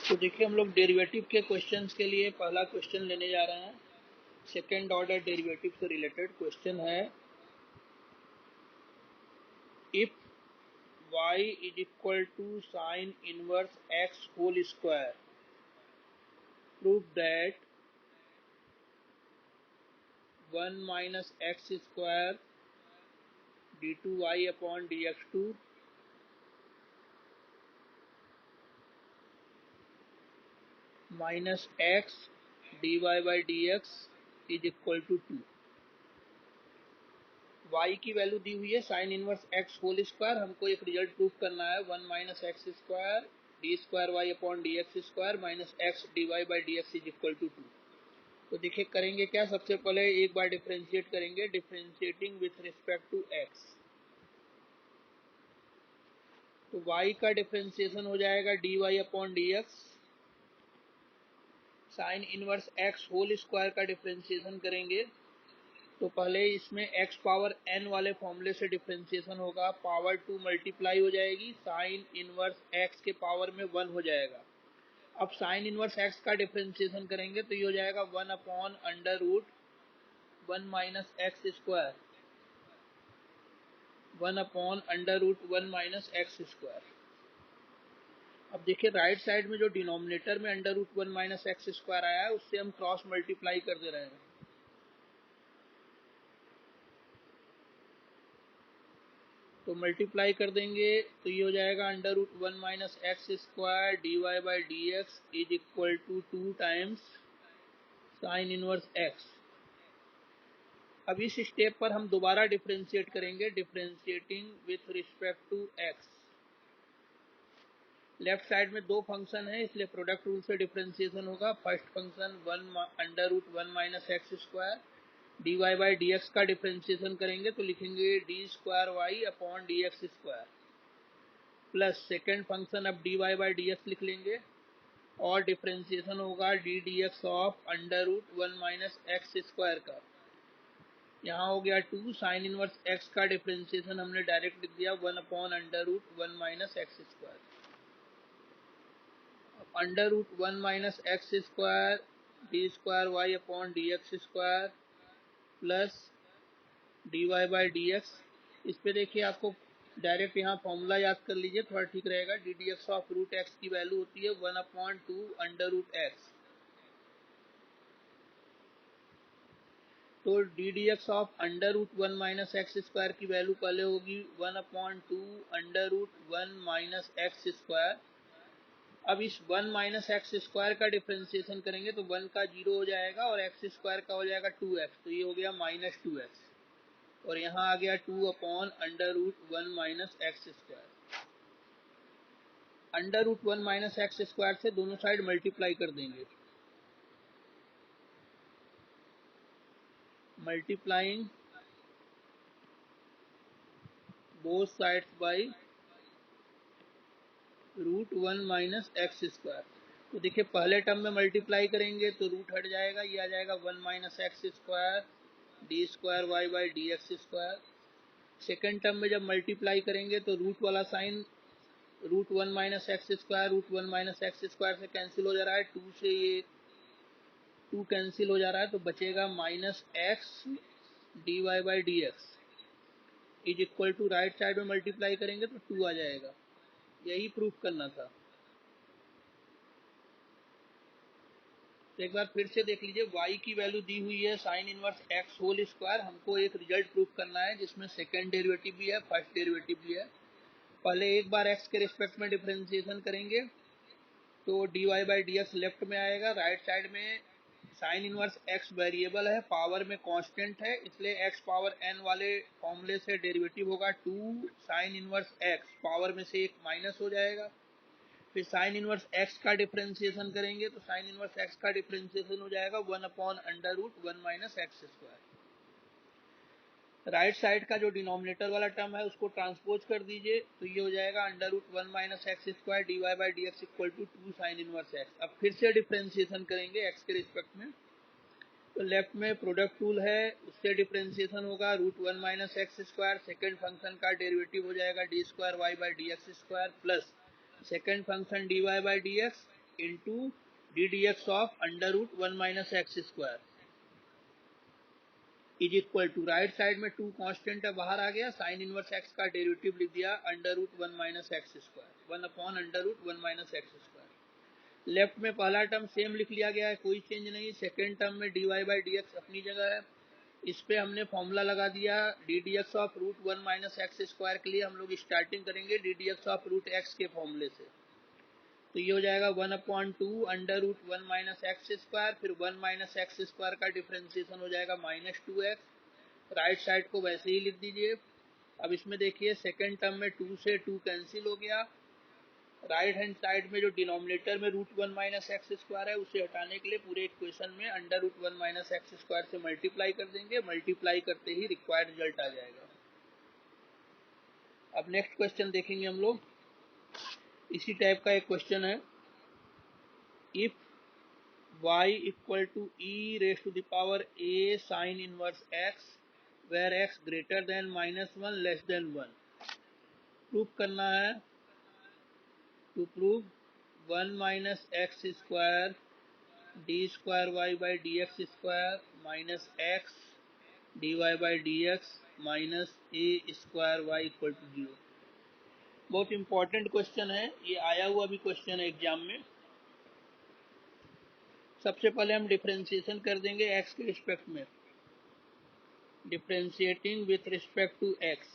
तो देखिए हम लोग डेरिवेटिव के क्वेश्चंस के लिए पहला क्वेश्चन लेने जा रहे हैं। सेकेंड ऑर्डर डेरिवेटिव से रिलेटेड क्वेश्चन है, if y is equal to sine inverse x whole square, prove that 1 minus x square d2y upon dx2 minus x dy by dx is equal to 2। y की value दी हुई है sine inverse x whole square, हमको एक result proof करना है 1 minus x square D square Y upon D x square minus x d Y by D x is equal to 2। तो देखिए करेंगे क्या, सबसे पहले एक बार डिफ्रेंशिएट करेंगे, differentiating with respect to x। तो y का डिफ्रेंशिएशन हो जाएगा d Y upon D x, sine inverse x whole square का डिफ्रेंशिएशन करेंगे तो पहले इसमें x पावर n वाले फॉर्मूले से डिफ्रेंशिएशन होगा, पावर 2 मल्टीप्लाई हो जाएगी, साइन इनवर्स x के पावर में 1 हो जाएगा। अब साइन इनवर्स x का डिफ्रेंशिएशन करेंगे तो ये हो जाएगा 1 upon under root 1 minus x square, 1 upon under root 1 minus x square. अब देखिए राइट साइड में जो डिनोमिनेटर में under root 1 minus x square आया है उससे हम क्रॉस मल्टीप्लाई कर दे रहे हैं। तो मल्टीप्लाई कर देंगे तो ये हो जाएगा under root 1 minus x square D Y by D x is equal to 2 times sine inverse x. अब इस स्टेप पर हम दोबारा डिफ्रेंशिएट करेंगे, differentiating with respect to x. Left side में दो फंक्शन है इसलिए प्रोडक्ट रूल से डिफ्रेंशिएशन होगा। First function 1 under root 1 minus x square D Y by D x का डिफ्रेंशिएशन करेंगे तो लिखेंगे d square Y upon D x square, plus second function अब D Y by D X लिख लेंगे और डिफ्रेंशिएशन होगा D D x of under root 1 minus x square का। यहाँ हो गया 2, साइन इनवर्स एक्स का डिफ्रेंशिएशन हमने डायरेक्ट लिख दिया 1 upon under root 1 minus x square. Under root 1 minus x square D square Y upon D x square plus D Y by D X. इस पे देखिए आपको डायरेक्ट यहाँ फॉर्मूला याद कर लीजिए, थोड़ा ठीक रहेगा। D D x of root x की वैल्यू होती है 1 अपॉन 2 अंडर रूट एक्स। तो D D x of under root 1 minus x square की वैल्यू पहले होगी 1 upon 2 under root 1 minus x square. अब इस 1 माइनस एक्स स्क्वायर का डिफ्रेंशिएशन करेंगे तो 1 का 0 हो जाएगा और एक्स स्क्वायर का हो जाएगा 2x, तो ये हो गया माइनस 2x और यहाँ आ गया 2 upon under root 1 minus x square. Under root 1 minus x square से दोनों साइड मल्टीप्लाई कर देंगे, multiplying both sides by root 1 minus x square. तो देखिए पहले टर्म में मल्टीप्लाई करेंगे तो रूट हट जाएगा, ये आ जाएगा 1 minus x square D square y by D x square. Second term में जब मल्टीप्लाई करेंगे तो रूट वाला sign root 1 minus x square root 1 minus x square से कैंसिल हो जा रहा है, 2 से ये 2 कैंसिल हो जा रहा है तो बचेगा minus x d Y by D x is equal to, right side में मल्टीप्लाई करेंगे तो 2 आ जाएगा। यही प्रूफ करना था। तो एक बार फिर से देख लीजिए, y की वैल्यू दी हुई है sine inverse x whole square, हमको एक रिजल्ट प्रूफ करना है जिसमें सेकेंड डेरिवेटिव भी है फर्स्ट डेरिवेटिव भी है। पहले एक बार x के रिस्पेक्ट में डिफरेंशिएशन करेंगे तो dy by D x left में आएगा, राइट साइड में साइन इनवर्स x वेरिएबल है, पावर में कांस्टेंट है इसलिए x पावर n वाले फॉर्मूले से डेरिवेटिव होगा 2 साइन इनवर्स x, पावर में से एक माइनस हो जाएगा। फिर साइन इनवर्स x का डिफरेंशिएशन करेंगे तो साइन इनवर्स x का डिफरेंशिएशन हो जाएगा 1 upon under root 1 minus x square. Right side का जो डिनोमिनेटर वाला टर्म है उसको ट्रांसपोज कर दीजिए तो ये हो जाएगा under root 1 minus x square D Y by D x equal to 2 sine inverse x। अब फिर से डिफरेंशिएशन करेंगे x के रिस्पेक्ट में, तो लेफ्ट में प्रोडक्ट रूल है उससे डिफरेंशिएशन होगा root 1 minus x square, second function का डेरिवेटिव हो जाएगा d square y by D x square plus second function d Y by D x into d D x of under root 1 minus x square is equal to, right side में 2 constant है, बाहर आ गया, sine inverse x का derivative लिख दिया under root 1 minus x square, 1 upon under root 1 minus x square. Left में पहला टर्म सेम लिख लिया गया है, कोई चेंज नहीं। सेकेंड टर्म में d Y by D x अपनी जगह है, इस पे हमने फॉर्मूला लगा दिया d D x of root 1 minus x square के लिए हम लोग स्टार्टिंग करेंगे d D x of root x के फॉर्मूले से। तो ये हो जाएगा 1/2 under root 1 minus x square, फिर 1 माइनस एक्स स्क्वायर का डिफ्रेंसिएशन हो जाएगा -2x, राइट साइड को वैसे ही लिख दीजिए। अब इसमें देखिए सेकेंड टर्म में 2 से 2 कैंसिल हो गया, राइट हैंड साइड में जो डिनोमिनेटर में रूट 1 माइनस एक्स स्क्वायर है उसे हटाने के लिए पूरे इक्वेशन में under root 1 minus x square से मल्टीप्लाई कर देंगे, मल्टीप्लाई करते ही रिक्वायर्ड रिजल्ट आ जाएगा। अब नेक्स्ट क्वेश्चन देखेंगे हम लोग, इसी टाइप का एक क्वेश्चन है। If y equal to e raised to the power a sin inverse x where x greater than -1 less than 1, proof करना है। To prove 1 minus x square D square y by D x square minus x d Y by D x minus a square y equal to 0। बहुत important question है, ये आया हुआ भी question है exam में। सबसे पहले हम डिफरेंशिएशन कर देंगे x के रिस्पेक्ट में, differentiating with respect to x,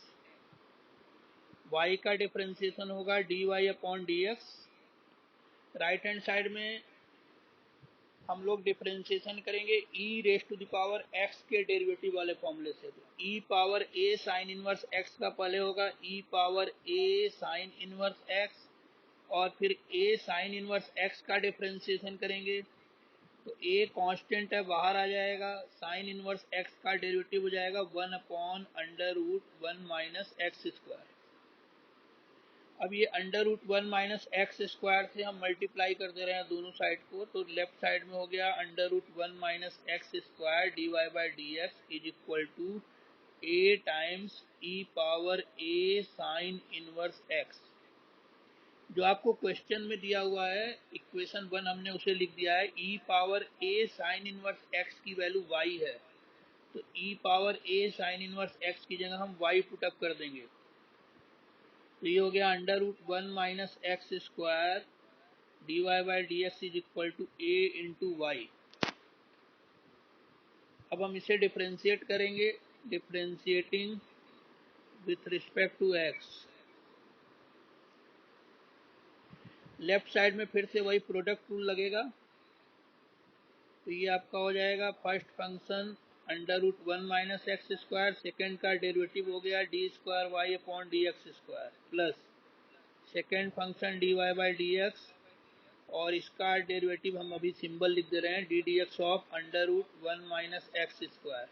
y का डिफरेंशिएशन होगा dy upon dx। Right hand side में हम लोग डिफरेंशिएशन करेंगे e raise to the power x के डेरिवेटिव वाले फॉर्मूले से। तो e power a sine inverse x का पहले होगा e power a sine inverse x, और फिर a साइन इनवर्स x का डिफरेंशिएशन करेंगे तो a कांस्टेंट है, बाहर आ जाएगा, साइन इनवर्स x का डेरिवेटिव हो जाएगा 1 upon under root 1 minus x square. अब ये under root 1 minus x square से हम मल्टीप्लाई कर दे रहे हैं दोनों साइड को, तो लेफ्ट साइड में हो गया under root 1 minus x square D Y by D x is equal to a times e power a sine inverse x. जो आपको क्वेश्चन में दिया हुआ है इक्वेशन 1 हमने उसे लिख दिया है, ई power a sine inverse x की वैल्यू y है, तो ई power a sine inverse x की जगह हम y पुटअप कर देंगे। तो ये हो गया under root 1 minus x square D Y by D x is equal to a into y. अब हम इसे डिफ्रेंशिएट करेंगे, differentiating with respect to x. Left side में फिर से वही प्रोडक्ट रूल लगेगा, तो ये आपका हो जाएगा first function under root 1 minus x square, second का डेरिवेटिव हो गया d square Y upon D x square, plus second function d Y by D x, और इसका डेरिवेटिव हम अभी सिंबल लिख दे रहे हैं D D x of under root 1 minus x square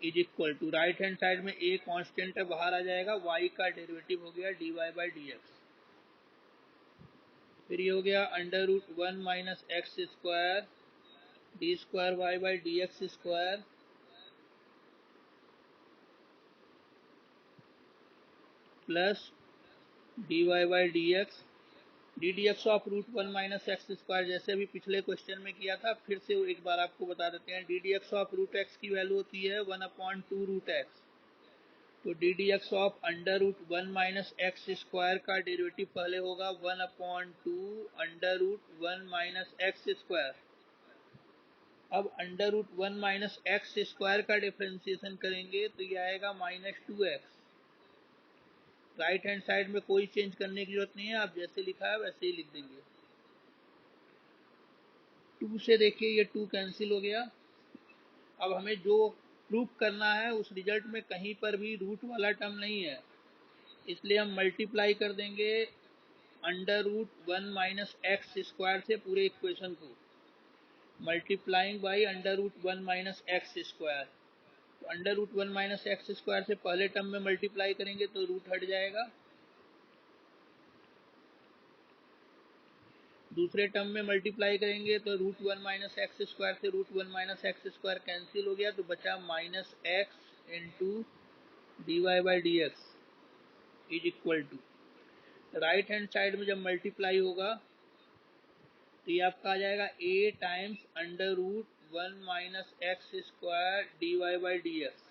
is equal to, right hand side में a constant है, बाहर आ जाएगा, वाई का डेरिवेटिव हो गया d Y by D x, फिर ये हो गया under root 1 minus x square D square y by D x square plus D Y by D x, d D x of root 1 minus x square जैसे अभी पिछले question में किया था, फिर से एक बार आपको बता देते हैं। D D x of root x की वैल्यू होती है 1/2 रूट एक्स, तो D D x of under root 1 minus x square का डेरिवेटिव पहले होगा 1/2 under root 1 minus x square. अब under root 1 minus x square का डिफ्रेंसिएशन करेंगे तो ये आएगा -2x। राइट हैंड साइड में कोई चेंज करने की जरूरत नहीं है, आप जैसे लिखा है वैसे ही लिख देंगे। 2 से देखिए ये 2 कैंसिल हो गया। अब हमें जो प्रूफ करना है उस रिजल्ट में कहीं पर भी रूट वाला टर्म नहीं है, इसलिए हम मल्टीप्लाई कर देंगे under root 1 minus x square से पूरे इक्वेशन को, multiplying by under root 1 minus x square. तो under root 1 minus x square से पहले टर्म में मल्टीप्लाई करेंगे तो रूट हट जाएगा, दूसरे टर्म में मल्टीप्लाई करेंगे तो रूट 1 माइनस एक्स स्क्वायर से root 1 minus x square cancel हो गया, तो बचा minus x into d Y by D x is equal to, right hand side में जब मल्टीप्लाई होगा तो ये आपका आ जाएगा a times under root 1 minus x square D Y by D x.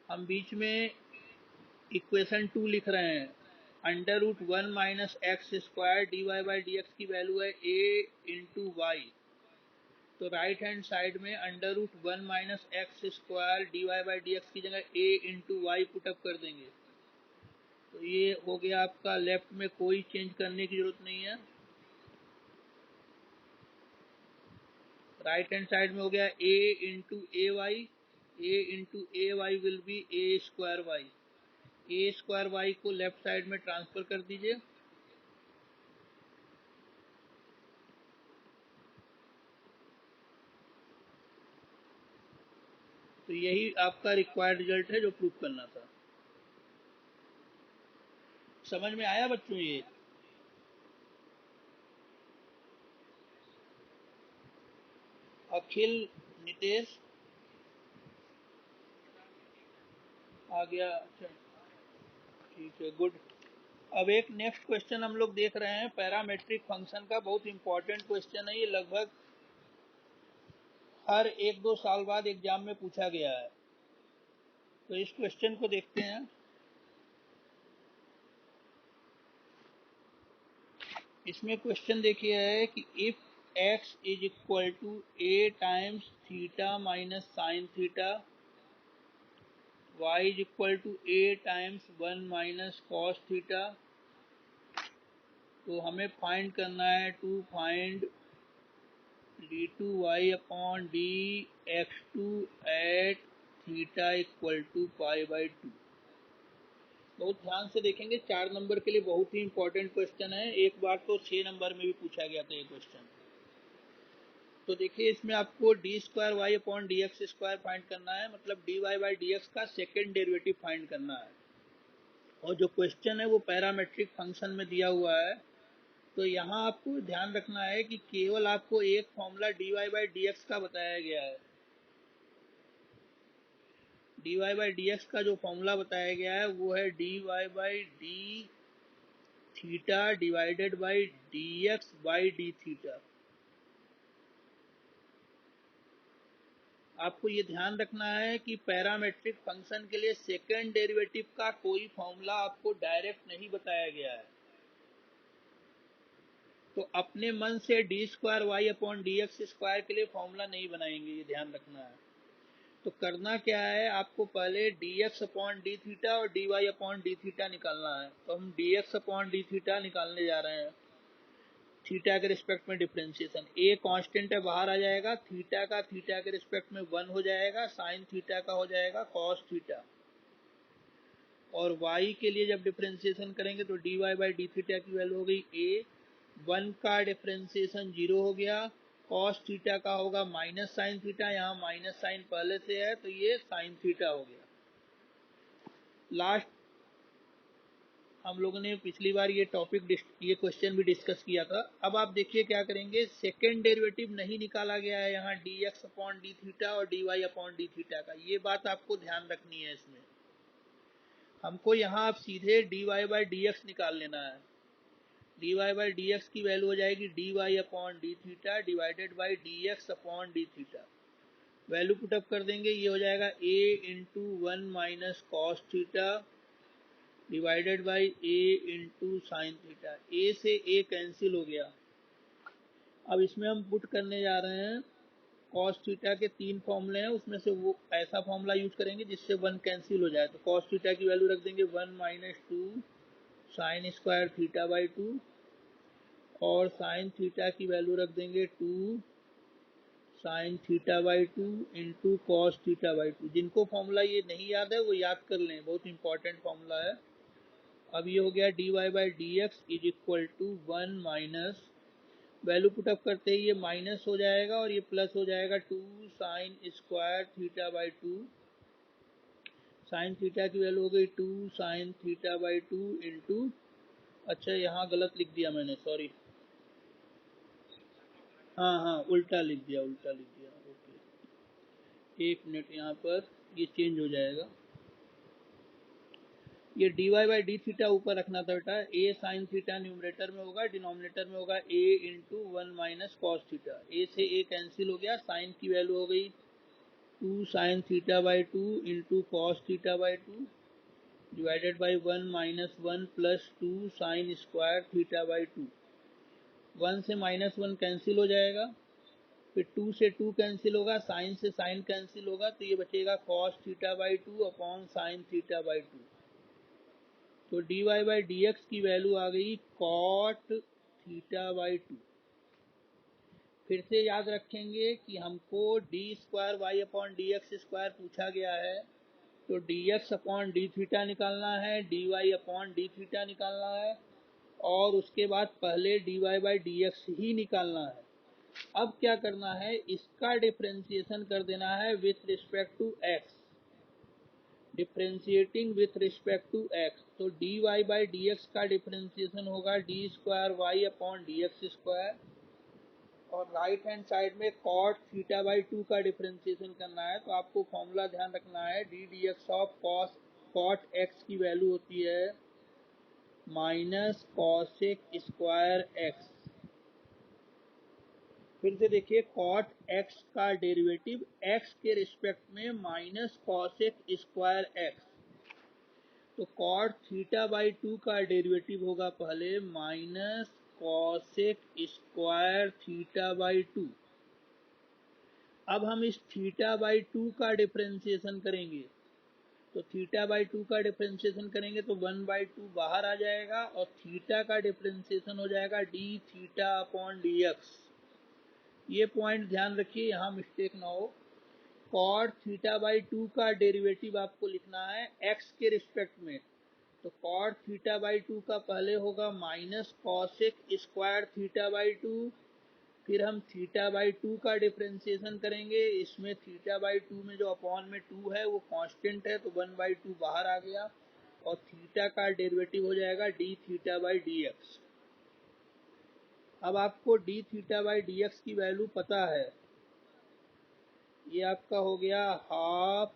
हम बीच में इक्वेशन 2 लिख रहे हैं। Under root 1 minus x square D Y by D x की वैल्यू है a इंटू वाई। तो राइट हैंड साइड में under root 1 minus x square D Y by D x की जगह a इंटू वाई पुटअप कर देंगे। तो ये हो गया आपका, लेफ्ट में कोई चेंज करने की जरूरत नहीं है। राइट हैंड साइड में हो गया a into a y. a into a y will be a square y. A square Y को लेफ्ट साइड में ट्रांसफर कर दीजिए। तो यही आपका रिक्वायर्ड रिजल्ट है जो प्रूफ करना था। समझ में आया बच्चों? ये अखिल, नितेश आ गया? अच्छा, ठीक है, गुड। अब एक नेक्स्ट क्वेश्चन हम लोग देख रहे हैं पैरामेट्रिक फंक्शन का। बहुत इंपॉर्टेंट क्वेश्चन है ये, लगभग हर 1-2 साल बाद एग्जाम में पूछा गया है। तो इस क्वेश्चन को देखते हैं। इसमें क्वेश्चन देखिए है कि if x is equal to a times theta minus sine theta, y is equal to a times 1 minus cos theta, तो हमें फाइंड करना है to find d2y upon dx2 at theta equal to pi by 2। बहुत ध्यान से देखेंगे, 4 number के लिए बहुत ही इंपॉर्टेंट क्वेश्चन है। एक बार तो 6 नंबर में भी पूछा गया था ये क्वेश्चन। तो देखिए, इसमें आपको d square Y upon D x square find करना है, मतलब d Y by D x का सेकेंड डेरिवेटिव फाइंड करना है। और जो क्वेश्चन है वो पैरामेट्रिक फंक्शन में दिया हुआ है। तो यहाँ आपको ध्यान रखना है कि केवल आपको एक formula d Y by D x का बताया गया है। D Y by D x का जो फॉर्मूला बताया गया है वो है D Y by d theta divided by D x by d theta. आपको ये ध्यान रखना है कि पैरामेट्रिक फंक्शन के लिए सेकेंड डेरिवेटिव का कोई फॉर्मूला आपको डायरेक्ट नहीं बताया गया है। तो अपने मन से d square Y upon D x square के लिए फॉर्मूला नहीं बनाएंगे, ये ध्यान रखना है। तो करना क्या है, आपको पहले D x upon D theta और D Y upon D theta निकालना है। तो हम D x upon D theta निकालने जा रहे हैं। थीटा के रिस्पेक्ट में डिफरेंशिएशन, ए कांस्टेंट है, बाहर आ जाएगा। थीटा का थीटा के रिस्पेक्ट में 1 हो जाएगा। साइन थीटा का हो जाएगा कॉस थीटा। और y के लिए जब डिफरेंशिएशन करेंगे तो D Y by d theta की वैल्यू हो गई a। 1 का डिफरेंशिएशन 0 हो गया। कॉस थीटा का होगा माइनस साइन थीटा, यहाँ माइनस साइन पहले से है तो ये साइन थीटा हो गया। लास्ट हम लोगों ने पिछली बार ये क्वेश्चन भी डिस्कस किया था। अब आप देखिए क्या करेंगे, सेकेंड डेरिवेटिव नहीं निकाला गया है यहाँ D x upon D theta और D Y upon D theta का। ये बात आपको ध्यान रखनी है। इसमें हमको यहाँ आप सीधे d Y by D x निकाल लेना है। D Y by D x की वैल्यू हो जाएगी d Y upon D theta divided by D x upon D theta. Value put up कर देंगे, ये हो जाएगा a into 1 minus cos theta divided by a into sine theta. a से a cancel हो गया। अब इसमें हम पुट करने जा रहे हैं कॉस थीटा के 3 फॉर्मूले हैं, उसमें से वो ऐसा फॉर्मूला यूज करेंगे जिससे 1 कैंसिल हो जाए। तो कॉस थीटा की वैल्यू रख देंगे 1 minus 2 sine square theta by 2, और साइन थीटा की वैल्यू रख देंगे 2 sine theta by 2 into cos theta by 2। जिनको फॉर्मूला ये नहीं याद है वो याद कर लें, बहुत इंपॉर्टेंट फॉर्मूला है। अब ये हो गया d Y by D x is equal to 1 minus, value put up करते ही ये माइनस हो जाएगा और ये प्लस हो जाएगा 2 sine square theta by 2। Sine theta की वैल्यू हो गई 2 साइन थीटा बाई 2 इंटू, अच्छा यहाँ गलत लिख दिया मैंने, सॉरी। हाँ हाँ, उल्टा लिख दिया, उल्टा लिख दिया। ओके, एक मिनट, यहाँ पर ये चेंज हो जाएगा। ये dy बाई डी थीटा ऊपर रखना था बेटा, a साइन थीटा न्यूमरेटर में होगा, डिनोमिनेटर में होगा a into 1 minus cos theta. a से a कैंसिल हो गया, साइन की वैल्यू हो गई 2 sine theta by 2 into cos theta by 2 divided by 1 minus 1 plus 2 sine square theta by 2। 1 से माइनस 1 कैंसिल हो जाएगा, फिर 2 से 2 कैंसिल होगा, साइन से साइन कैंसिल होगा, तो ये बचेगा cos theta by 2 upon sine theta by 2। तो dy बाई डी एक्स की वैल्यू आ गई कॉट थीटा बाई 2। फिर से याद रखेंगे कि हमको D square Y upon D x square पूछा गया है, तो D x upon D theta निकालना है, D Y upon D theta निकालना है, और उसके बाद पहले D Y by D X ही निकालना है। अब क्या करना है, इसका डिफ्रेंसिएशन कर देना है with respect to X, differentiating with respect to X. तो D Y by D x का डिफ्रेंसिएशन होगा D square Y upon D x square, और राइट हैंड साइड में कॉट थीटा बाई 2 का डिफ्रेंसिएशन करना है। तो आपको फॉर्मूला ध्यान रखना है, d D x of cot x की वैल्यू होती है माइनस कॉसेक स्क्वायर एक्स। फिर से देखिए, कॉट एक्स का डेरिवेटिव एक्स के रिस्पेक्ट में माइनस कॉसेक स्क्वायर एक्स, तो कॉट थीटा बाई 2 का डेरिवेटिव होगा पहले minus cosec square theta by 2। अब हम इस थीटा बाई 2 का डिफ्रेंसिएशन करेंगे, तो थीटा बाई 2 का डिफ्रेंसिएशन करेंगे तो 1 बाई 2 बाहर आ जाएगा, और थीटा का डिफ्रेंसिएशन हो जाएगा D theta upon D x. ये पॉइंट ध्यान रखिए, यहाँ मिस्टेक ना हो। कॉट थीटा बाई 2 का डेरिवेटिव आपको लिखना है एक्स के रिस्पेक्ट में, तो कॉट थीटा बाई 2 का पहले होगा minus cosec square theta by 2, फिर हम थीटा बाई 2 का डिफ्रेंसिएशन करेंगे, इसमें थीटा बाई 2 में जो अपॉन में 2 है वो कांस्टेंट है, तो 1 बाई 2 बाहर आ गया, और थीटा का डेरिवेटिव हो जाएगा D theta by D x. अब आपको D theta by D x की वैल्यू पता है, ये आपका हो गया half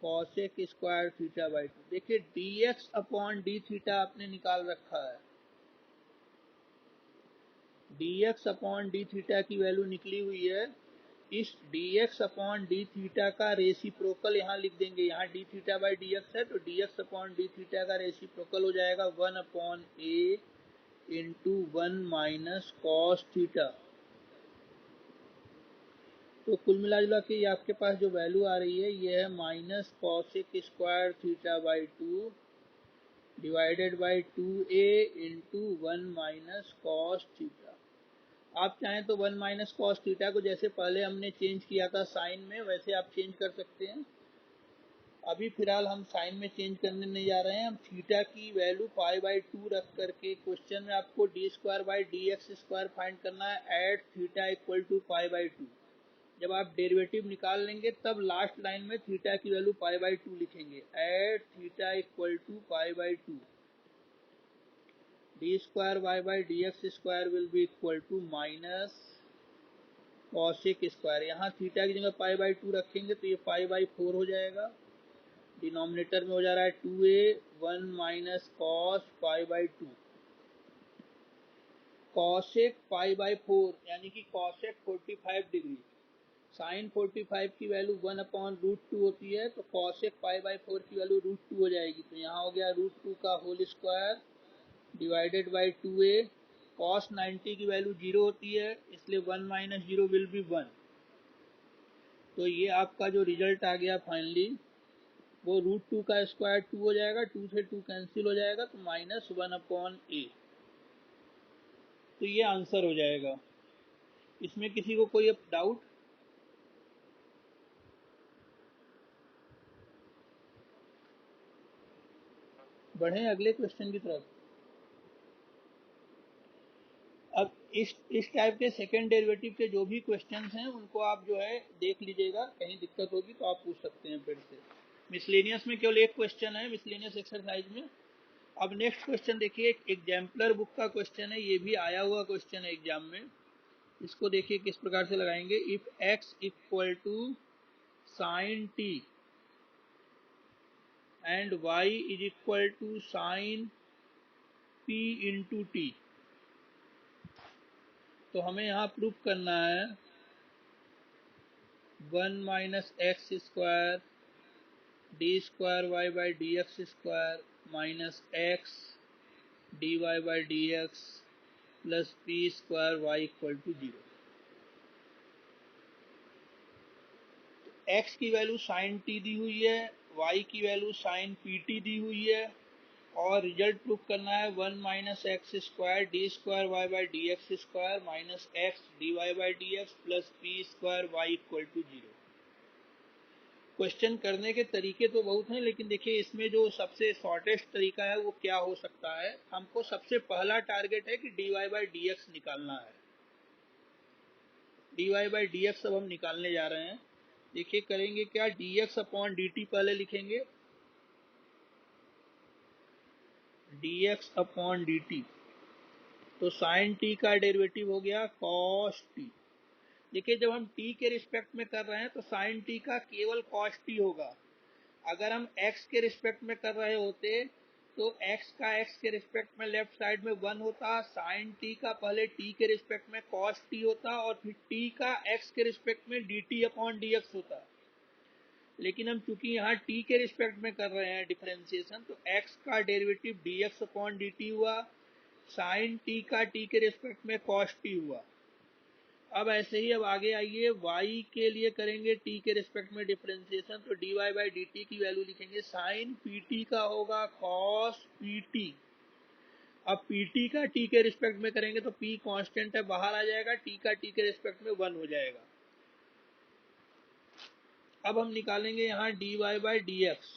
cosec square theta by 2। देखिए D x upon D theta आपने निकाल रखा है, D x upon D theta की वैल्यू निकली हुई है। इस D x upon D theta का रेसिप्रोकल यहाँ लिख देंगे, यहाँ D theta by D x है, तो D x upon D theta का रेसिप्रोकल हो जाएगा 1 अपॉन ए इंटू 1 माइनस कॉस थीटा। तो कुल मिला जुला के ये आपके पास जो वैल्यू आ रही है ये है minus cosec square theta by 2 divided by 2a into 1 minus cos theta. आप चाहें तो 1 माइनस कॉस थीटा को जैसे पहले हमने चेंज किया था साइन में, वैसे आप चेंज कर सकते हैं। अभी फिलहाल हम साइन में चेंज करने नहीं जा रहे हैं, हम थीटा की वैल्यू पाई बाई 2 रख करके क्वेश्चन में आपको d square by D x square find करना है at theta equal to pi by 2। जब आप डेरिवेटिव निकाल लेंगे तब लास्ट लाइन में थीटा की वैल्यू पाई बाई 2 लिखेंगे, at theta equal to pi by 2 d square y by D x square will be equal to minus cosec square. यहाँ theta की जगह पाई बाई 2 रखेंगे तो ये पाई बाई 4 हो जाएगा, डिनोमिनेटर में हो जा रहा है 2a 1 minus cos pi by 2, cosec pi by 4 यानी कि कॉसेक 45 डिग्री, साइन 45 की वैल्यू 1 अपॉन रूट 2 होती है, तो कॉसेक पाई बाई 4 की वैल्यू रूट 2 हो जाएगी, तो यहाँ हो गया रूट 2 का whole square divided by 2a। Cos 90 की वैल्यू 0 होती है, इसलिए 1 माइनस 0 विल बी 1। तो ये आपका जो रिजल्ट आ गया फाइनली वो रूट 2 का स्क्वायर 2 हो जाएगा, 2 से 2 कैंसिल हो जाएगा, तो माइनस 1 अपॉन a। तो ये आंसर हो जाएगा। इसमें किसी को कोई डाउट? बढ़े अगले क्वेश्चन की तरफ। अब इस टाइप के सेकेंड डेरिवेटिव के जो भी क्वेश्चंस हैं उनको आप जो है देख लीजिएगा, कहीं दिक्कत होगी तो आप पूछ सकते हैं फिर से। मिसलेनियस में केवल एक क्वेश्चन है, मिसलेनियस एक्सरसाइज में। अब नेक्स्ट क्वेश्चन देखिए, एक एग्जाम्पलर बुक का क्वेश्चन है, ये भी आया हुआ क्वेश्चन है एग्जाम में। इसको देखिए किस प्रकार से लगाएंगे। If x equal to sine t and y is equal to sine p into t. तो हमें यहाँ प्रूफ करना है 1 minus x square D square y by D x square minus x d Y by D x plus p square y equal to 0। X की value sine t दी हुई है, y की वैल्यू साइन पी टी दी हुई है, और result proof करना है 1 minus x square D square y by D x square minus x d Y by D x plus p square y equal to 0। Question करने के तरीके तो बहुत हैं, लेकिन देखिए इसमें जो सबसे शॉर्टेस्ट तरीका है वो क्या हो सकता है। हमको सबसे पहला टारगेट है कि d Y by D x निकालना है। D Y by D x अब हम निकालने जा रहे हैं। देखिए करेंगे क्या, d x upon d t पहले लिखेंगे, d x upon d t. तो साइन टी का डेरिवेटिव हो गया कॉस टी। देखिए जब हम टी के रिस्पेक्ट में कर रहे हैं तो साइन टी का केवल कॉस टी होगा। अगर हम x के रिस्पेक्ट में कर रहे होते तो x का x के रिस्पेक्ट में लेफ्ट साइड में 1 होता, साइन t का पहले t के रिस्पेक्ट में cos t होता और फिर t का x के रिस्पेक्ट में dt अपॉन dx होता। लेकिन हम चूंकि यहाँ t के रिस्पेक्ट में कर रहे हैं डिफरेंशिएशन, तो x का डेरिवेटिव dx अपॉन dt हुआ, साइन t का t के रिस्पेक्ट में cos t हुआ। अब ऐसे ही अब आगे आइए y के लिए करेंगे t के रिस्पेक्ट में डिफरेंशिएशन, तो dy बाई dt की वैल्यू लिखेंगे साइन pt का होगा cos pt। अब pt का t के रिस्पेक्ट में करेंगे तो p कांस्टेंट है बाहर आ जाएगा, t का t के रिस्पेक्ट में 1 हो जाएगा। अब हम निकालेंगे यहाँ dy by dx।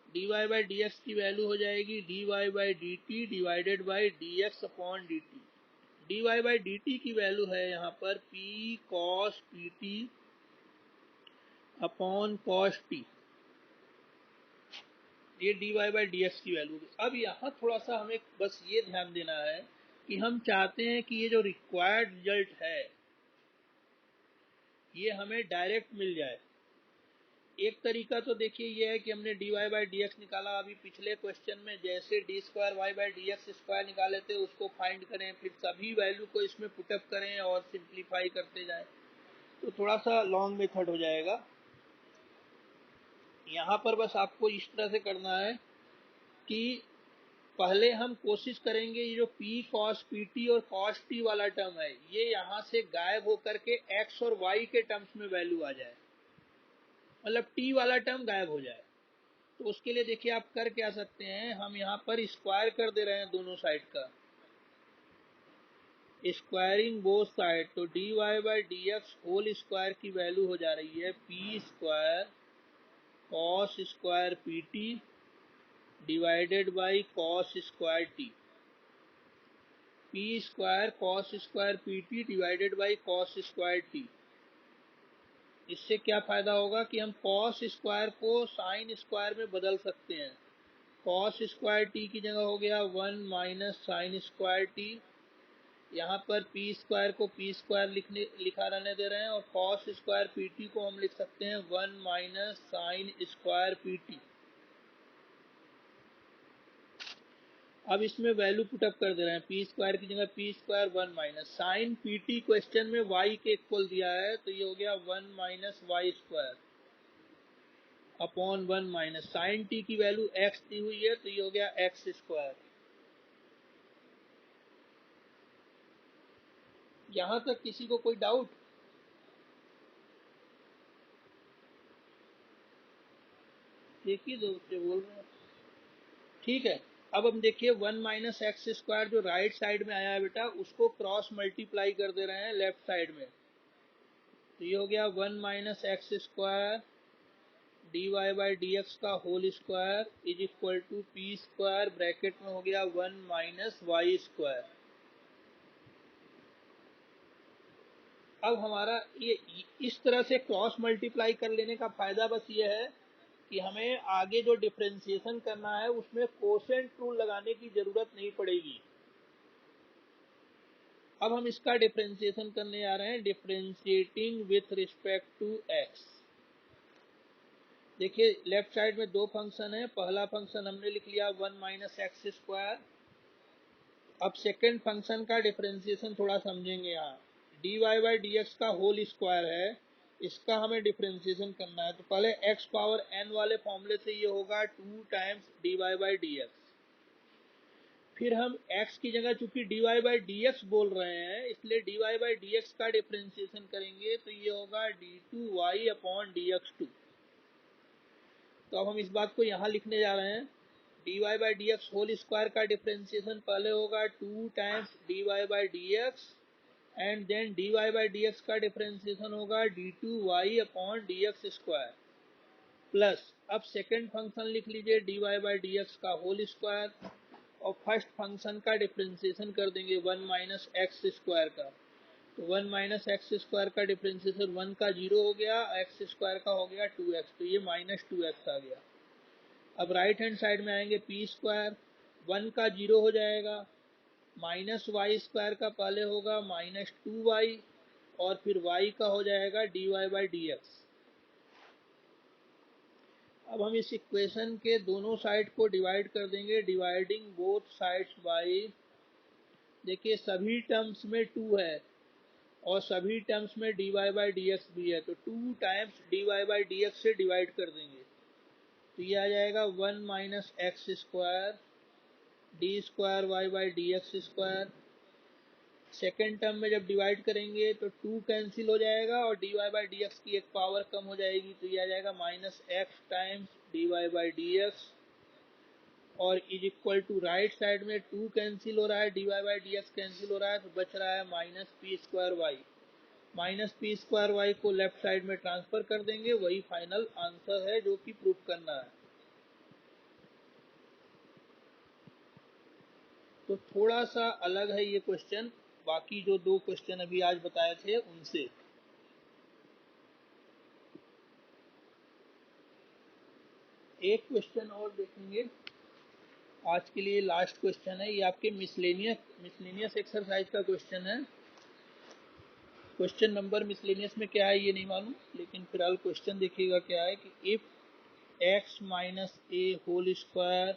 dy by dx की वैल्यू हो जाएगी dy by dt divided by dx upon dt। dy by dt की वैल्यू है यहाँ पर p cos pt upon cos t। ये dy बाई dx की वैल्यू। अब यहाँ थोड़ा सा हमें बस ये ध्यान देना है कि हम चाहते हैं कि ये जो रिक्वायर्ड रिजल्ट है ये हमें डायरेक्ट मिल जाए। एक तरीका तो देखिए ये है कि हमने dy बाई dx निकाला, अभी पिछले क्वेश्चन में जैसे d square y by D x square निकाले थे उसको फाइंड करें, फिर सभी वैल्यू को इसमें पुटअप करें और सिंप्लीफाई करते जाएं, तो थोड़ा सा लॉन्ग मेथड हो जाएगा। यहाँ पर बस आपको इस तरह से करना है कि पहले हम कोशिश करेंगे ये जो p cos pt और cos t वाला टर्म है ये यहाँ से गायब होकर के x और y के टर्म्स में वैल्यू आ जाए, मतलब t वाला टर्म गायब हो जाए। तो उसके लिए देखिए आप कर क्या सकते हैं, हम यहाँ पर स्क्वायर कर दे रहे हैं दोनों साइड का, स्क्वायरिंग बोथ साइड। तो dy by D x whole square की वैल्यू हो जा रही है p square cos square pt divided by cos square t। p square cos square pt divided by cos square t। इससे क्या फायदा होगा कि हम cos स्क्वायर को साइन स्क्वायर में बदल सकते हैं। cos स्क्वायर t की जगह हो गया 1 माइनस साइन स्क्वायर t। यहाँ पर p स्क्वायर को p स्क्वायर लिखा रहने दे रहे हैं और cos स्क्वायर pt को हम लिख सकते हैं 1 माइनस साइन स्क्वायर pt। अब इसमें वैल्यू पुटअप कर दे रहे हैं, पी स्क्वायर की जगह p square 1 minus sine p t question में y के इक्वल दिया है तो ये हो गया 1 minus y square upon 1 minus sine t की वैल्यू x दी हुई है तो ये हो गया x स्क्वायर। यहां तक किसी को कोई डाउट? देखिए दो बच्चे बोल रहे हैं ठीक है। अब हम देखिए 1 माइनस एक्स स्क्वायर जो राइट साइड में आया है बेटा उसको क्रॉस मल्टीप्लाई कर दे रहे हैं लेफ्ट साइड में, तो ये हो गया 1 minus x square D Y by D x का whole square is equal to P square bracket में हो गया 1 माइनस वाई स्क्वायर। अब हमारा ये इस तरह से क्रॉस मल्टीप्लाई कर लेने का फायदा बस ये है कि हमें आगे जो डिफरेंशिएशन करना है उसमें कोसेंट रूल लगाने की जरूरत नहीं पड़ेगी। अब हम इसका डिफरेंशिएशन करने जा रहे हैं, differentiating with respect to x. देखिए लेफ्ट साइड में दो फंक्शन है, पहला फंक्शन हमने लिख लिया 1 माइनस एक्स स्क्वायर। अब सेकेंड फंक्शन का डिफरेंशिएशन थोड़ा समझेंगे। यहाँ d Y by D x का होल स्क्वायर है, इसका हमें डिफरेंशिएशन करना है। तो पहले एक्स पावर एन वाले फॉर्मूले से ये होगा 2 times d Y by D x. फिर हम x की जगह चूंकि dy बाई डी एक्स बोल रहे हैं, इसलिए dy बाई डी एक्स का डिफरेंशिएशन करेंगे तो ये होगा d2y अपॉन dx2। तो अब हम इस बात को यहाँ लिखने जा रहे हैं। dy by D x whole square का डिफरेंशिएशन पहले होगा 2 times dy by D x and then dy by D x का डिफरेंशिएशन होगा d2y upon dx square plus अब सेकेंड फंक्शन लिख लीजिए dy बाई डी एक्स का होल स्क्वायर और फर्स्ट फंक्शन का डिफरेंशिएशन कर देंगे 1 माइनस एक्स स्क्वायर का। तो 1 माइनस एक्स स्क्वायर का डिफरेंशिएशन 1 का 0 हो गया, एक्स स्क्वायर का हो गया 2x, तो ये माइनस 2x आ गया। अब राइट हैंड साइड में आएंगे पी स्क्वायर, 1 का 0 हो जाएगा, माइनस वाई स्क्वायर का पहले होगा माइनस 2y और फिर y का हो जाएगा dy बाई डी एक्स। अब हम इस इक्वेशन के दोनों साइड को डिवाइड कर देंगे, डिवाइडिंग बोथ साइड्स बाई, देखिए सभी टर्म्स में 2 है और सभी टर्म्स में dy बाई डी एक्स भी है, तो 2 times dy by D x से डिवाइड कर देंगे तो ये आ जाएगा 1 minus x square D square y by D x square. Second term में जब डिवाइड करेंगे तो 2 कैंसिल हो जाएगा और dy बाई डी एक्स की एक पावर कम हो जाएगी, तो ये आ जाएगा minus X times dy by D x और is equal to right side में 2 कैंसिल हो रहा है, dy by D X cancel हो रहा है, तो बच रहा है minus P square Y. Minus P square Y को लेफ्ट साइड में ट्रांसफर कर देंगे, वही फाइनल आंसर है जो कि प्रूफ करना है। तो थोड़ा सा अलग है ये क्वेश्चन बाकी जो दो क्वेश्चन अभी आज बताए थे उनसे। एक क्वेश्चन और देखेंगे, आज के लिए लास्ट क्वेश्चन है, ये आपके मिसलेनियस एक्सरसाइज का क्वेश्चन है। क्वेश्चन नंबर मिसलेनियस में क्या है ये नहीं मालूम, लेकिन फिलहाल क्वेश्चन देखिएगा क्या है कि if x minus a whole square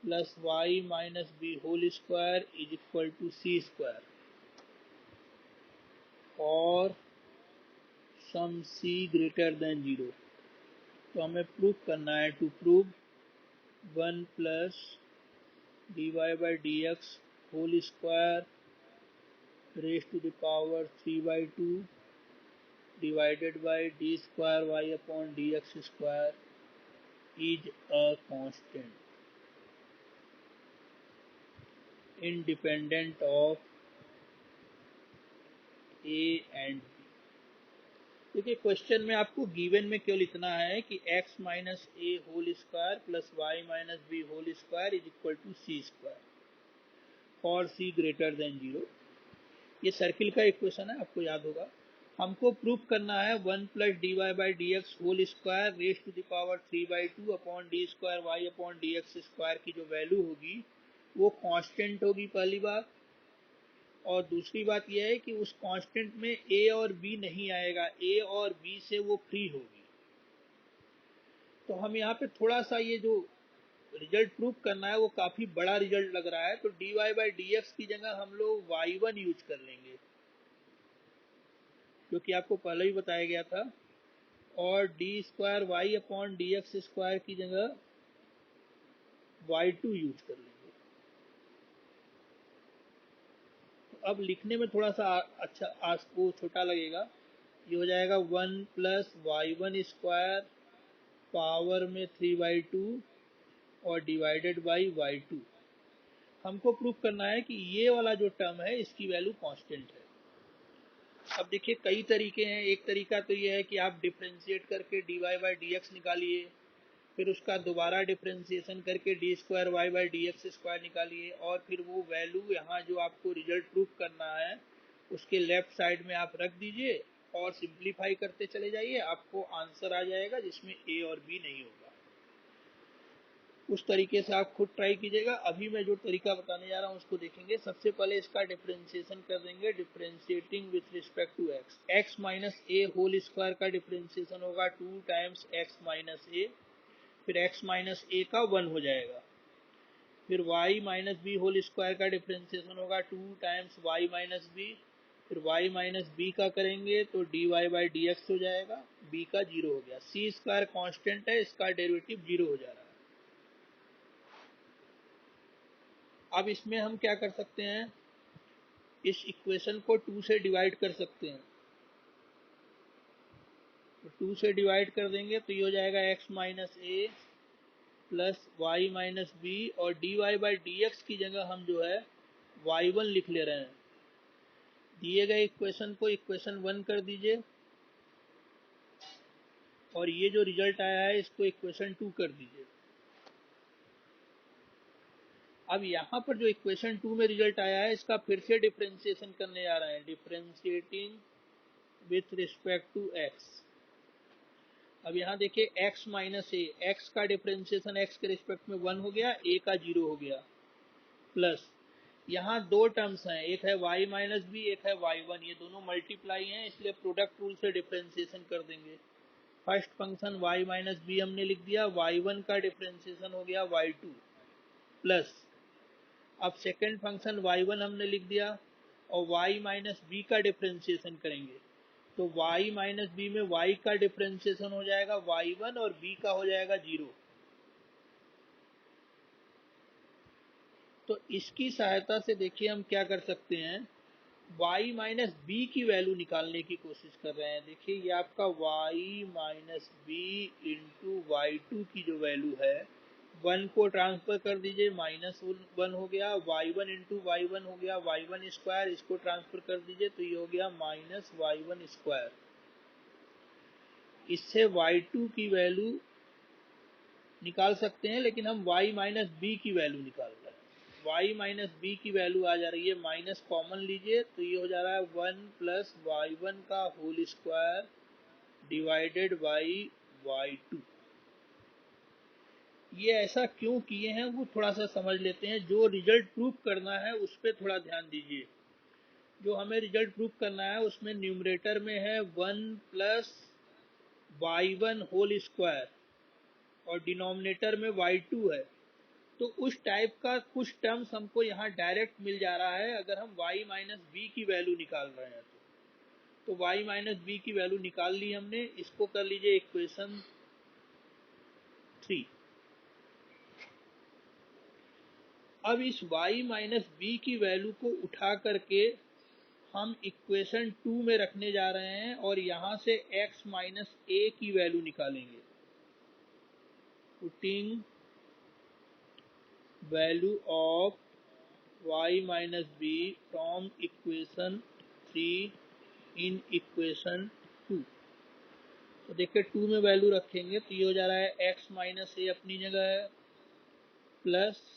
plus y minus b whole square is equal to C square और सम c ग्रेटर देन 0, तो हमें प्रूफ करना है। To prove 1 plus dy by D x whole square raise to the power 3/2 divided by d square y upon dx square is a constant independent of a and b। देखिए question में आपको given में केवल इतना है कि x minus a whole square plus y minus b whole square is equal to C square for c greater than 0। ये circle का इक्वेशन है, आपको याद होगा। हमको प्रूफ करना है 1 plus D Y by D x whole square raise to the power 3/2 upon d square Y upon D x square की जो वैल्यू होगी वो कांस्टेंट होगी, पहली बात। और दूसरी बात यह है कि उस कांस्टेंट में ए और बी नहीं आएगा, ए और बी से वो फ्री होगी। तो हम यहाँ पे थोड़ा सा ये जो रिजल्ट प्रूफ करना है वो काफी बड़ा रिजल्ट लग रहा है, तो D Y by D x की जगह हम लोग y1 यूज कर लेंगे क्योंकि आपको पहले ही बताया गया था, और d square Y upon D x square की जगह y2 यूज कर लेंगे। तो अब लिखने में थोड़ा सा अच्छा आपको छोटा लगेगा, ये हो जाएगा 1 प्लस y1 स्क्वायर पावर में 3/2 और डिवाइडेड बाई y2। हमको प्रूफ करना है कि ये वाला जो टर्म है इसकी वैल्यू कांस्टेंट है। अब देखिए कई तरीके हैं, एक तरीका तो ये है कि आप डिफ्रेंशिएट करके dy बाई डी एक्स निकालिए, फिर उसका दोबारा डिफ्रेंशिएशन करके d square y by D x square निकालिए, और फिर वो वैल्यू यहाँ जो आपको रिजल्ट प्रूफ करना है उसके लेफ्ट साइड में आप रख दीजिए और सिंप्लीफाई करते चले जाइए, आपको आंसर आ जाएगा जिसमें ए और बी नहीं होगा। उस तरीके से आप खुद ट्राई कीजिएगा। अभी मैं जो तरीका बताने जा रहा हूँ उसको देखेंगे। सबसे पहले इसका डिफरेंशिएशन कर देंगे, differentiating with respect to x. X minus a whole square का डिफरेंशिएशन होगा 2 टाइम्स एक्स माइनस ए, फिर एक्स माइनस ए का 1 हो जाएगा। फिर y minus b whole square का डिफरेंशिएशन होगा 2 टाइम्स y माइनस बी, फिर y माइनस बी का करेंगे तो dy बाई डी एक्स हो जाएगा, b का 0 हो गया। सी स्क्वायर कॉन्स्टेंट है, इसका डेरिवेटिव 0 हो जा रहा है। अब इसमें हम क्या कर सकते हैं, इस इक्वेशन को 2 से डिवाइड कर सकते हैं। तो 2 से डिवाइड कर देंगे तो ये हो जाएगा x minus a plus y minus b, और D Y by D x की जगह हम जो है y1 लिख ले रहे हैं। दिए गए इक्वेशन को इक्वेशन 1 कर दीजिए, और ये जो रिजल्ट आया है इसको इक्वेशन 2 कर दीजिए। अब यहाँ पर जो इक्वेशन 2 में रिजल्ट आया है इसका फिर से डिफरेंशिएशन करने जा रहे हैं, differentiating with respect to x. अब यहाँ देखिए x माइनस ए, एक्स का डिफरेंशिएशन x के रिस्पेक्ट में 1 हो गया, a का 0 हो गया, प्लस यहाँ दो टर्म्स हैं, एक है y माइनस बी, एक है y1, ये दोनों मल्टीप्लाई हैं, इसलिए प्रोडक्ट रूल से डिफरेंशिएशन कर देंगे। First function y minus b हमने लिख दिया, y1 का डिफरेंशिएशन हो गया y2, प्लस अब सेकेंड फंक्शन y1 हमने लिख दिया और y माइनस बी का डिफरेंशिएशन करेंगे तो y माइनस बी में y का डिफरेंशिएशन हो जाएगा y1 और b का हो जाएगा 0। तो इसकी सहायता से देखिए हम क्या कर सकते हैं, y माइनस बी की वैल्यू निकालने की कोशिश कर रहे हैं। देखिए ये आपका y minus B into y2 की जो वैल्यू है, 1 को ट्रांसफर कर दीजिए, -1 हो गया, y1 इंटू y1 हो गया y1 स्क्वायर, इसको ट्रांसफर कर दीजिए तो ये हो गया माइनस y1 स्क्वायर। इससे y2 की वैल्यू निकाल सकते हैं, लेकिन हम y माइनस बी की वैल्यू निकाल रहे हैं। y माइनस बी की वैल्यू आ जा रही है, माइनस कॉमन लीजिए तो ये हो जा रहा है 1 प्लस y1 का whole square divided by y2। ये ऐसा क्यों किए हैं वो थोड़ा सा समझ लेते हैं। जो रिजल्ट प्रूफ करना है उस पर थोड़ा ध्यान दीजिए। जो हमें रिजल्ट प्रूफ करना है उसमें न्यूमरेटर में है 1 प्लस y1 होल स्क्वायर और डिनोमिनेटर में y2 है। तो उस टाइप का कुछ टर्म्स हमको यहाँ डायरेक्ट मिल जा रहा है अगर हम y माइनस बी की वैल्यू निकाल रहे हैं तो y माइनस बी की वैल्यू निकाल ली हमने। इसको कर लीजिए इक्वेशन 3। अब इस y माइनस बी की वैल्यू को उठा करके हम इक्वेशन 2 में रखने जा रहे हैं और यहाँ से x माइनस ए की वैल्यू निकालेंगे। Putting value of y minus b from equation 3 in equation 2। तो देखिए 2 में वैल्यू रखेंगे तो ये हो जा रहा है x माइनस ए अपनी जगह है, प्लस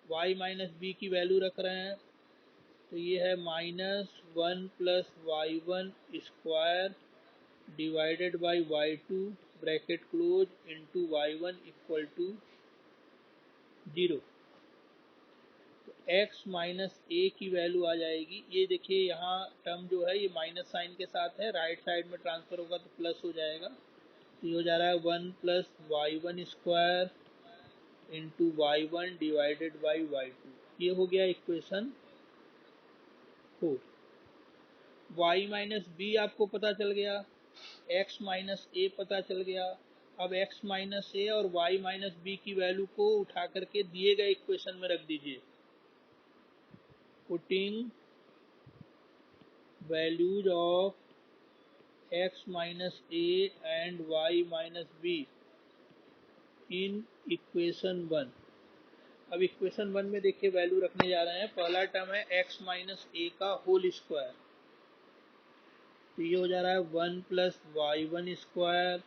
y माइनस बी की वैल्यू रख रहे हैं तो ये है -1 plus y1 square divided by y2 bracket close into y1 equal to 0। x minus A की वैल्यू आ जाएगी, ये देखिए यहाँ टर्म जो है ये माइनस साइन के साथ है, राइट साइड में ट्रांसफर होगा तो प्लस हो जाएगा। तो ये हो जा रहा है 1 plus y1 square into y1 divided by y2। ये हो गया इक्वेशन 4। y माइनस बी आपको पता चल गया, x माइनस ए पता चल गया। अब x माइनस ए और y माइनस बी की वैल्यू को उठा करके दिए गए इक्वेशन में रख दीजिए। Putting values of x minus a and y minus b in equation 1। अब इक्वेशन 1 में देखिए वैल्यू रखने जा रहे हैं। पहला टर्म है x माइनस ए का होल स्क्वायर, तो ये हो जा रहा है 1 plus y1 square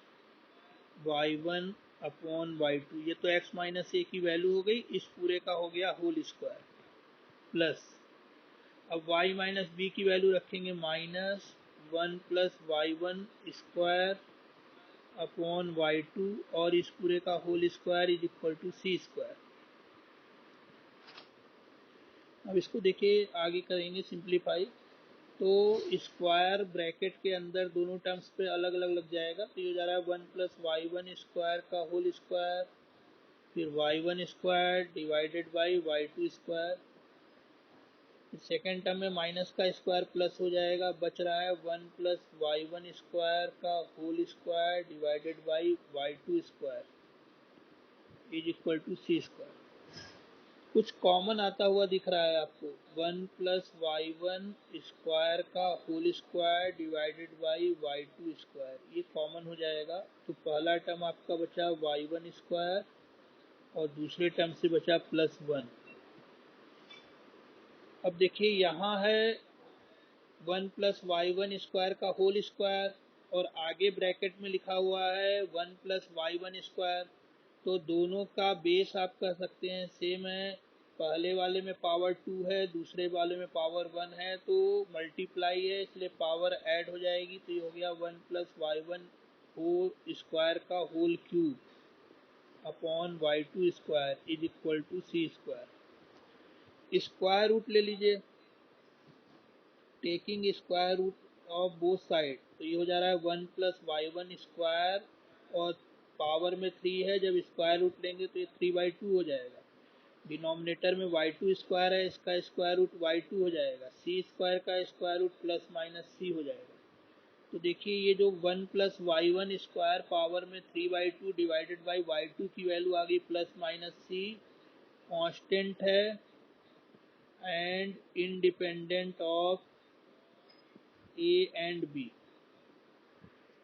y1 upon y2। ये तो x माइनस ए की वैल्यू हो गई, इस पूरे का हो गया होल स्क्वायर, प्लस अब y माइनस बी की वैल्यू रखेंगे -1 plus y1 square upon y2 और इस पूरे का whole square is equal to C square. अब इसको देखिए आगे करेंगे सिंप्लीफाई, तो स्क्वायर ब्रैकेट के अंदर दोनों टर्म्स पे अलग अलग लग जाएगा, तो ये हो जा रहा है 1 प्लस वाई वन स्क्वायर का होल स्क्वायर, फिर y1 square divided by y2 square, फिर सेकेंड टर्म में माइनस का स्क्वायर प्लस हो जाएगा, बच रहा है 1 प्लस वाई वन स्क्वायर का whole square divided by y2 square is equal to C square. कुछ कॉमन आता हुआ दिख रहा है आपको, 1 प्लस वाई वन स्क्वायर का whole square divided by y2 square, ये कॉमन हो जाएगा। तो पहला टर्म आपका बचा y1 स्क्वायर और दूसरे टर्म से बचा प्लस 1। अब देखिए यहाँ है 1 प्लस वाई वन स्क्वायर का होल स्क्वायर और आगे ब्रैकेट में लिखा हुआ है 1 प्लस वाई वन स्क्वायर, तो दोनों का बेस आप कह सकते हैं सेम है। पहले वाले में पावर 2 है, दूसरे वाले में पावर 1 है, तो मल्टीप्लाई है इसलिए पावर ऐड हो जाएगी, तो ये हो गया 1 plus Y one whole square का whole cube upon y2 square is equal to C square. Square root ले लीजिए, taking square root of both side, तो ये हो जा रहा है 1 प्लस वाई वन स्क्वायर और पावर में 3 है, जब स्क्वायर रूट लेंगे तो ये 3/2 हो जाएगा। डिनोमिनेटर में y2 स्क्वायर है, इसका स्क्वायर रूट y2 हो जाएगा, सी स्क्वायर का square root plus minus c हो जाएगा। तो देखिए ये जो 1 plus Y one square power में 3/2 डिवाइडेड बाई y2 की वैल्यू आ गई प्लस माइनस सी, कांस्टेंट है and independent of a and b,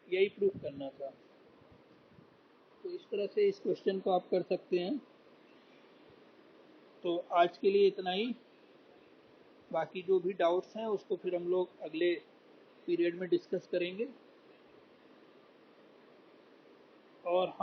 यही प्रूफ करना था। तो इस तरह से इस क्वेश्चन को आप कर सकते हैं। तो आज के लिए इतना ही, बाकी जो भी डाउट्स हैं उसको फिर हम लोग अगले पीरियड में डिस्कस करेंगे। और